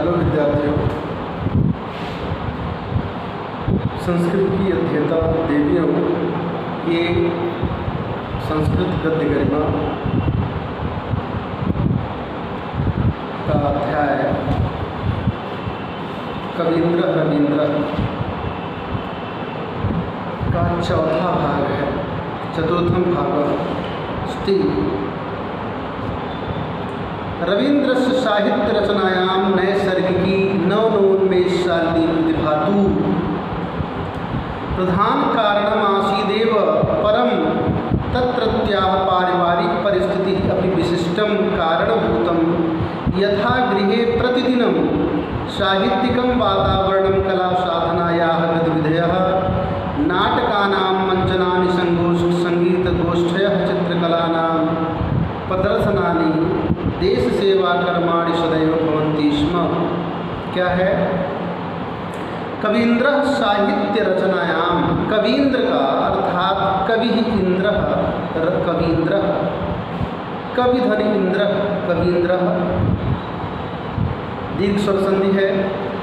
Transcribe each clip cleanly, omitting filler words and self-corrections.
Hello विद्यार्थियों, संस्कृत की अध्येता देवियों के संस्कृत गद्य गरिमा का अध्याय कवींद्र रवींद्र का चौथा भाग है। चतुर्थम भाग स्ति रवींद्र साहित्य रचनायां नैसर्गिकी नवनोन्मेषशालिनी प्रतिभातु प्रधान कारणमासीदेव परं तत्रत्याः पारिवारिक परिस्थिति अपि विशिष्टं कारणभूतं। यथा गृहे प्रतिदिनं साहित्यिकं वातावरणं कलासाधनायाः गतिविधयः नाटकानां मंचनानि संगीतगोष्ठयः चित्रकलानां प्रदर्शनानि देश सेवा कर्माणि सदैव भवन्ति स्म। क्या है? कवींद्र साहित्य रचनायाम, कवींद्र का अर्थात कवि इंद्र, कवींद्र कवि धन इंद्र, कवींद्र दीर्घ स्वर संधि है।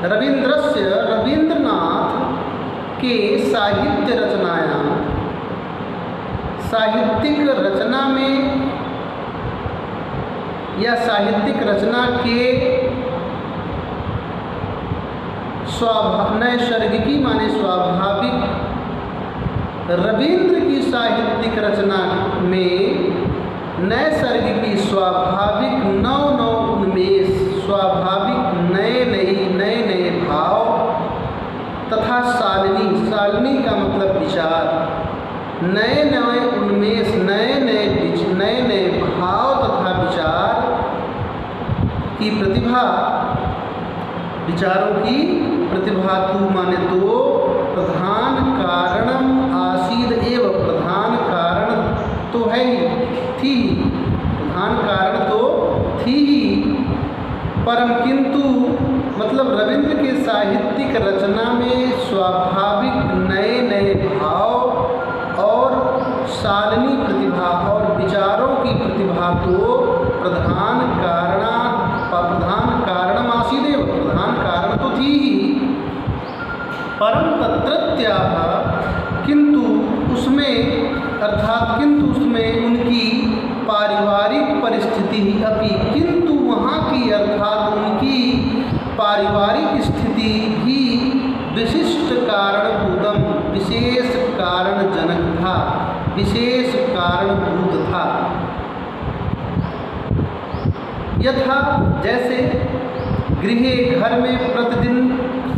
रवींद्रस्य रवींद्रनाथ के साहित्य रचनायाम, साहित्यिक रचना में या साहित्यिक रचना के नैसर्गिकी माने स्वाभाविक, रवींद्र की साहित्यिक रचना में नैसर्गिकी स्वाभाविक नव उन्मेष, स्वाभाविक नए नए भाव तथा शालिनी का मतलब विचार, नए उन्मेष, नए भाव तथा विचार की प्रतिभा, विचारों की प्रतिभा तू माने तो प्रधान कारणम आसीद एव, प्रधान कारण तो है ही, थी, प्रधान कारण तो थी ही, परम किंतु मतलब रवींद्र के साहित्यिक रचना में स्वाभाविक नए भाव और शालिनी प्रतिभा और विचारों की प्रतिभा तो प्रधान कारणमासीदेव, प्रधान कारण तो थी ही, परम तत्रत्याः किंतु उसमें उनकी पारिवारिक परिस्थिति अपि, किंतु वहाँ की अर्थात उनकी पारिवारिक स्थिति भी विशिष्ट कारणभूतम, विशेष कारणजनक था, विशेष कारणभूत था। यथा जैसे गृहे घर में प्रतिदिन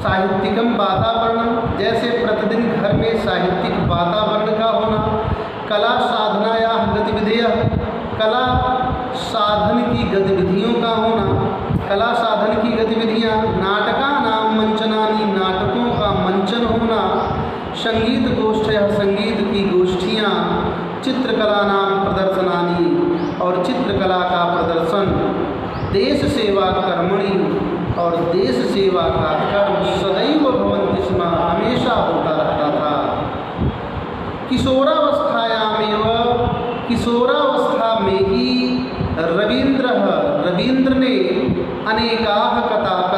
साहित्यिकम वातावरण, जैसे प्रतिदिन घर में साहित्यिक वातावरण का होना, कला साधनाया गतिविधियाँ, कला साधन की गतिविधियों का होना, कला साधन की गतिविधियाँ, नाटकानां मंचनानि, नाटकों का मंचन होना, संगीत गोष्ठियाँ, संगीत की गोष्ठियाँ, चित्रकलानां प्रदर्शनानि और चित्रकला का प्रदर्शन, देश सेवा कर्मणि और देश सेवा का कर्म सदैव भवन्ति स्म, हमेशा होता रहता था। किशोरावस्था में ही रवींद्र ने अनेकाः कथाः,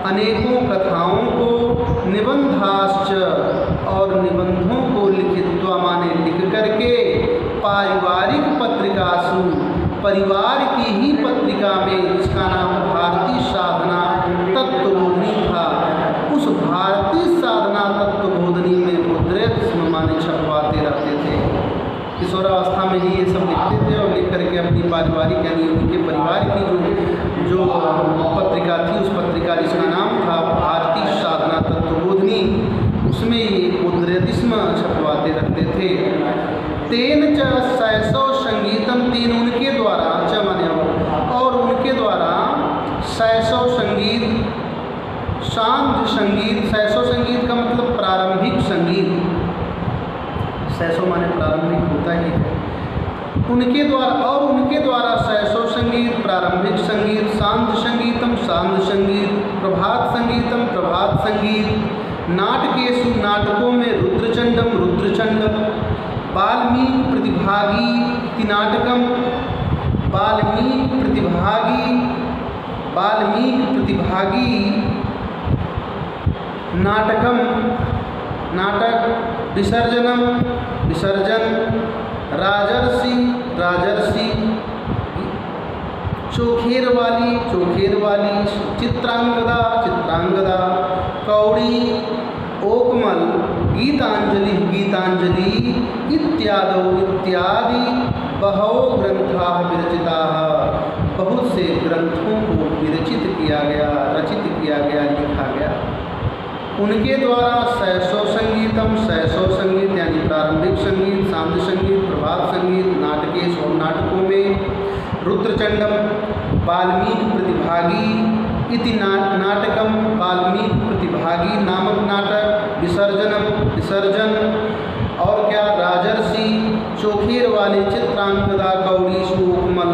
अनेकों कथाओं को, निबंधाश्च और निबंधों को लिखित्वा माने लिख करके, पारिवारिक पत्रिकासु, परिवार की ही पत्रिका में, जिसका नाम भारतीय साधना तत्वबोधनी था, उस भारतीय साधना तत्वबोधनी में मुद्रित माने छपवाते रहते थे। किशोरावस्था में ही ये सब लिखते थे और लिख करके अपनी पारिवारिक यानी उनके परिवार की जो पत्रिका थी, उस पत्रिका जिसका नाम था भारतीय साधना तत्वबोधनी, उसमें ये मुद्रितिस्म छपवाते रहते थे। तेन च शैशव संगीतम, तीन उनके द्वारा च माने और उनके द्वारा शैशव संगीत, शांत संगीत, शैशव संगीत का मतलब प्रारंभिक संगीत, शैशव माने प्रारंभिक होता ही है, उनके द्वारा शैशव संगीत, प्रारंभिक संगीत, शांत संगीतम, शांत संगीत, प्रभात संगीतम, प्रभात संगीत, नाटकेषु, नाटकों में रुद्रचंडम, रुद्रचंड, वाल्मीकि प्रतिभागी नाटकम, वाल्मीकि प्रतिभागी वाल्मीकि प्रतिभागी नाटक विसर्जन राजर्षि चोखेर वाली चित्रांगदा कौड़ी ओकमल गीतांजलि इत्यादि बहवो ग्रंथाः विरचिताः। बहुत से ग्रंथों को रचित किया गया, लिखा गया। उनके द्वारा शैशव संगीत यानी प्रारंभिक संगीत, सांध्य संगीत, प्रभात संगीत, नाटकेश और नाटकों में रुद्रचंडम, वाल्मीकि प्रतिभागी इति नाटकम, वाल्मीकि प्रतिभागी नामक नाटक, विसर्जन और क्या, राजर्षि, चोखेर वाली, चित्रांगदा, कौड़ी, शोकमल,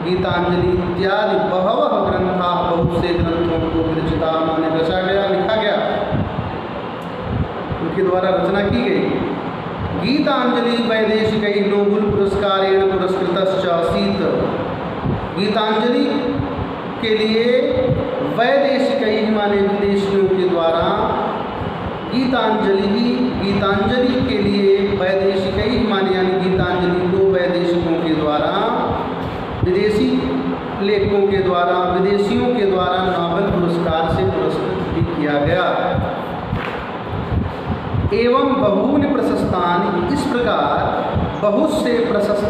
गीतांजलि इत्यादि बहवः ग्रंथा, बहुत से ग्रंथों को विरचिता माने रचा गया, लिखा गया, उनके द्वारा रचना की गई। गीतांजलि वैदेशिकै नोबेल पुरस्कारेण पुरस्कृतश्च आसीत्। गीतांजलि के लिए वैदेशिकै माने विदेशियों के द्वारा, गीतांजलि के लिए वैदेशिकै माने यानी गीतांजलि को वैदेशिकों के द्वारा, विदेशी लेखकों के द्वारा, विदेशियों के द्वारा नोबेल पुरस्कार से पुरस्कृत भी किया गया। एवं बहूनि प्रशस्तानि, इस प्रकार बहुत से प्रशस्त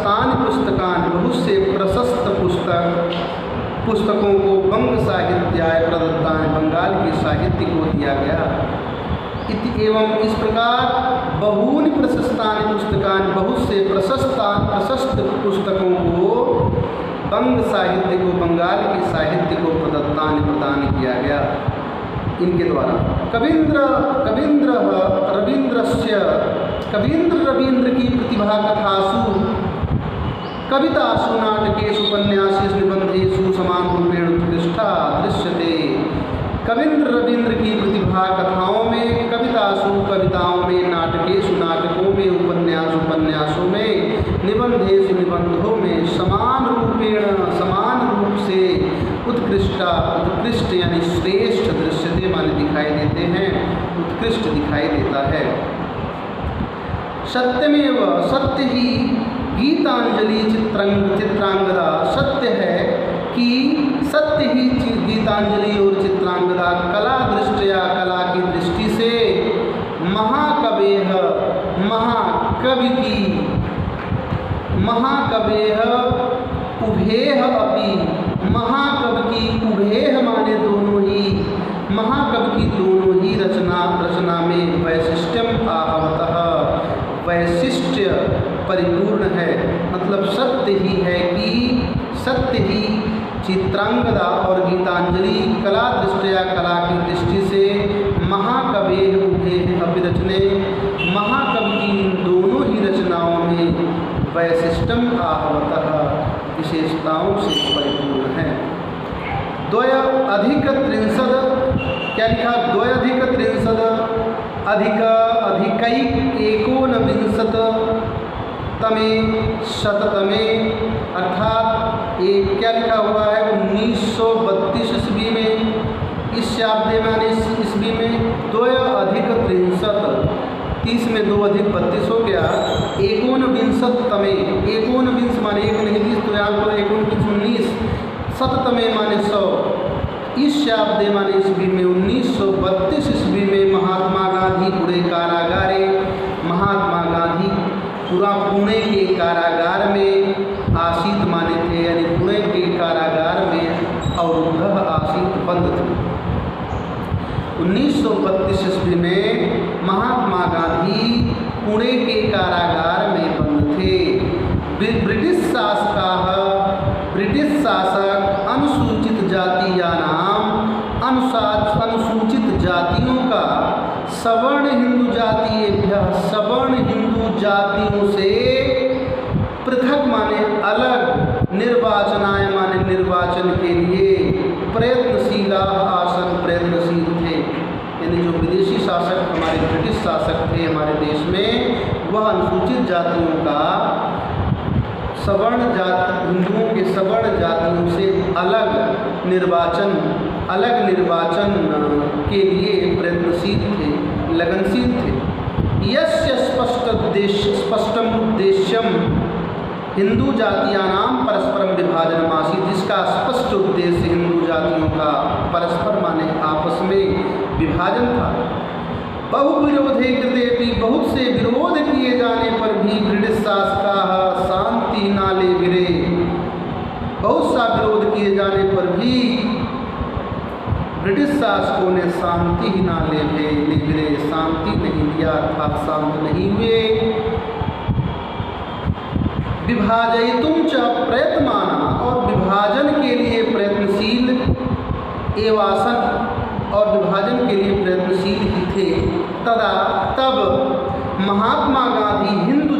पुस्तकों को बंग साहित्याय प्रदत्तानि, बंगाल के साहित्य को दिया गया। एवं इस प्रकार बहूनि प्रशस्तानि पुस्तकानि, बहुत से प्रशस्त पुस्तकों को बंग साहित्य को, बंगाल के साहित्य को प्रदान किया गया इनके द्वारा। कवींद्र की प्रतिभा कवितासु नाटकेषु उपन्यासेषु निबंधेषु समान रूपेण उत्कृष्टा दृश्यते। रवींद्र की प्रतिभा कथाओं में, कविताओं में, नाटकों में, उपन्यासों में, निबंधों में समान रूप से उत्कृष्ट यानी श्रेष्ठ दृश्यते माने दिखाई देते हैं, उत्कृष्ट दिखाई देता है। सत्य ही गीतांजलि चित्रांगदा, सत्य है कि गीतांजलि और चित्रांगदा कला की दृष्टि से महाकवेः उभेः अपि, महाकवि की उभेः माने दोनों ही, महाकवि की दोनों ही रचना में वैशिष्ट्यम आहवतः, वैशिष्ट्य परिपूर्ण है। मतलब सत्य ही चित्रांगदा और गीतांजलि कला की दृष्टि से महाकवेः उभेः अपि रचने, महाकवि की दोनों ही रचनाओं में वैशिष्ट्यम आहवतः, विशेषताओं से परिपूर्ण है। क्या लिखा? एकोनविंशतमे शततमे, अर्थात एक क्या लिखा हुआ है 1932 ईस्वी में, इस शाब्दे माने ईस्वी में 2+63, 30 में 2 अधिक 32 हो गया। एकोनविंशतमे, एकोनविंश माने एक नहीं 20, तो यहाँ पर 19 शततमे माने 100, इस शाब्दे माने ईस्वी में 1932 ईस्वी में महात्मा गांधी पुणे के कारागार में आसीत माने थे, यानी पुणे के कारागार में अवरुद्ध आसीत बंद थे। 1932 ईस्वी में महात्मा गांधी पुणे के कारागार में बंद थे। ब्रिटिश शासक अनुसूचित जातियों का सवर्ण हिंदू जातियों से पृथक माने अलग, निर्वाचनाय माने निर्वाचन के लिए प्रयत्नशील थे। यानी जो विदेशी शासक, हमारे ब्रिटिश शासक थे हमारे देश में, वह अनुसूचित जातियों का हिंदुओं के सवर्ण जातियों से अलग अलग निर्वाचन के लिए प्रयत्नशील थे, लगनशील थे। यस्य स्पष्टम उद्देश्यम हिंदू जातीयानाम परस्परम विभाजनम आसीत्, जिसका स्पष्ट उद्देश्य हिंदू जातियों का परस्पर माने आपस में विभाजन था। बहुविरोधे कृते भी, बहुत से विरोध किए जाने पर भी ब्रिटिश शासकाः शांति न लेभिरे, बहुत सा विरोध किए जाने पर भी ब्रिटिश शासकों ने शांति ही ना लेभिरे, शांति नहीं लिया, अर्थात शांत नहीं हुए। विभाजयितुं च प्रयत्माना, और विभाजन के लिए प्रयत्नशील एवासन, और विभाजन के लिए प्रयत्नशील ही थे। तब महात्मा गांधी हिंदू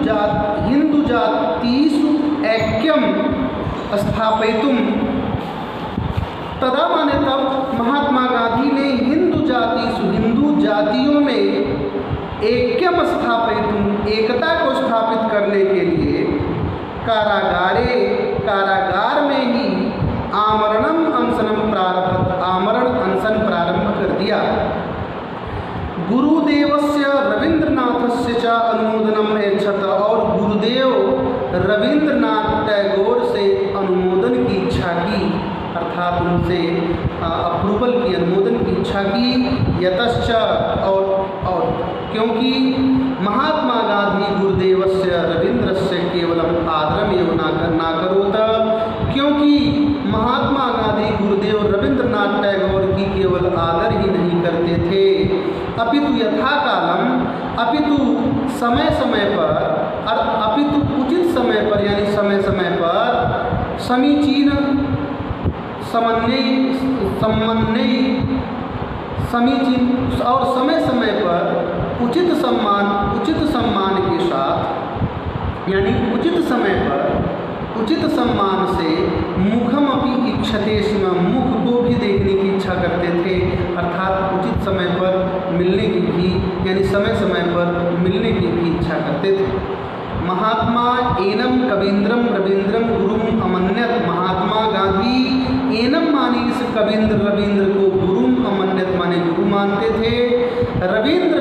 जातिषु ऐक्यम स्थापयितुं, तदा माने तब महात्मा गांधी ने हिंदू जातियों में ऐक्यम स्थापयितुं, एकता को स्थापित करने के लिए कारागार में ही आमरण अनशन प्रारंभ कर दिया। गुरुदेवस्य रविंद्रनाथस्य च अनुमोदनम ऐच्छत, और गुरुदेव रविंद्रनाथ टैगोर से अनुमोदन की इच्छा की, अर्थात उनसे अप्रूवल की, अनुमोदन की इच्छा की। यतश्च, और क्योंकि महात्मा गांधी गुरुदेवस्य रविंद्रस्य केवलम आदरमेव न करोत, क्योंकि महात्मा गांधी गुरुदेव रविंद्रनाथ टैगोर की केवल आदर ही नहीं करते थे, अपितु यथाकालम, अपितु समय समय पर, और अपितु उचित समय पर, यानी समय समय पर समीचीन समीचीन और समय समय पर उचित सम्मान के साथ, यानी उचित समय पर उचित सम्मान से मुखम अपि इच्छते स्म, मुख को भी देखने की इच्छा करते थे, अर्थात उचित समय पर मिलने की भी, यानी समय समय पर मिलने की भी इच्छा करते थे। महात्मा एनम कवींद्रम रविंद्रम गुरुम अमन्यत, महात्मा गांधी एनम माने इस रविंद्र को गुरुम अमन्यत माने गुरु मानते थे। रविंद्र